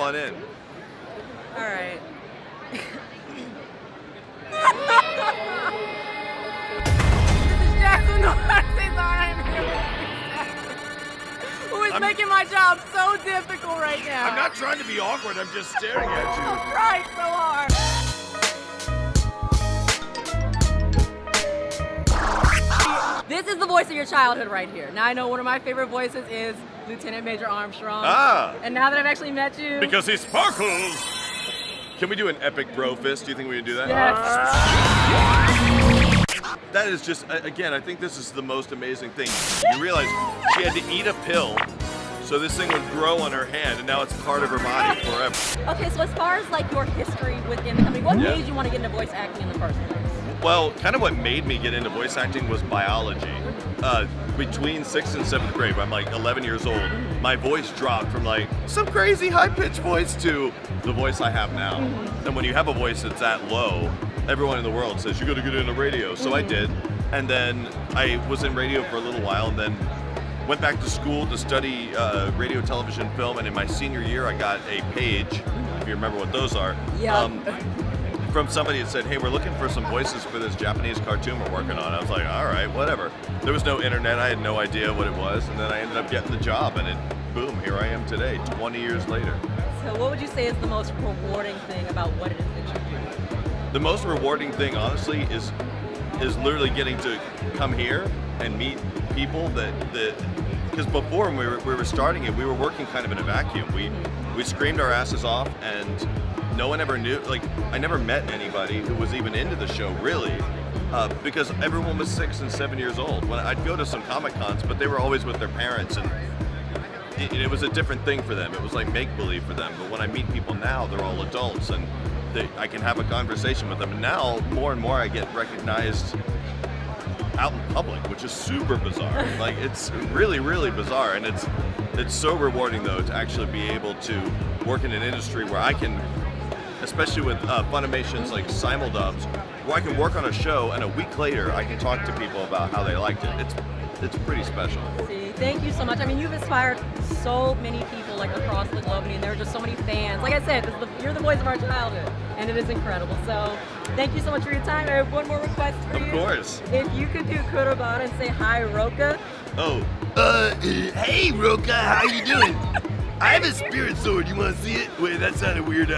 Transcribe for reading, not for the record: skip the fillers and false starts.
on in. All right. This is Jax-Prince, who is making my job so difficult right now. I'm not trying to be awkward, I'm just staring at you. I'm trying so hard. This is the voice of your childhood right here. Now I know one of my favorite voices is Lieutenant Major Armstrong. Ah! And now that I've actually met you... Because he sparkles! Can we do an epic bro fist? Do you think we can do that? Yes. That is just, again, I think this is the most amazing thing. You realize she had to eat a pill so this thing would grow on her hand, and now it's part of her body forever. Okay, so as far as like your history within the company, what made you want to get into voice acting in the first place? Well, kind of what made me get into voice acting was biology. Between 6th and 7th grade, when I'm like 11 years old, my voice dropped from like some crazy high-pitched voice to the voice I have now. And when you have a voice that's that low, everyone in the world says, you gotta get into radio. So I did. And then I was in radio for a little while and then went back to school to study radio, television, film. And in my senior year, I got a page, if you remember what those are. Yeah. From somebody that said, hey, we're looking for some voices for this Japanese cartoon we're working on. I was like, all right, whatever. There was no internet, I had no idea what it was, and then I ended up getting the job, and boom, here I am today, 20 years later. So what would you say is the most rewarding thing about what it is that you do? The most rewarding thing, honestly, is literally getting to come here and meet people because before when we were starting it, we were working kind of in a vacuum. We screamed our asses off, and no one ever knew, like, I never met anybody who was even into the show, really, because everyone was 6 and 7 years old. When I'd go to some Comic Cons, but they were always with their parents, and it was a different thing for them. It was like make-believe for them, but when I meet people now, they're all adults, and I can have a conversation with them, and now, more and more, I get recognized out in public, which is super bizarre. Like, it's really, really bizarre, and it's so rewarding, though, to actually be able to work in an industry where I can, especially with Funimation's like simuldubs, where I can work on a show and a week later I can talk to people about how they liked it. It's pretty special. See, thank you so much. I mean, you've inspired so many people like across the globe, and there are just so many fans. Like I said, you're the voice of our childhood, and it is incredible. So, thank you so much for your time. I have one more request for you. Of course. If you could do Kurobata and say hi, Roka. Oh. Hey Roka, how you doing? I have a spirit sword, you wanna see it? Wait, that sounded weird.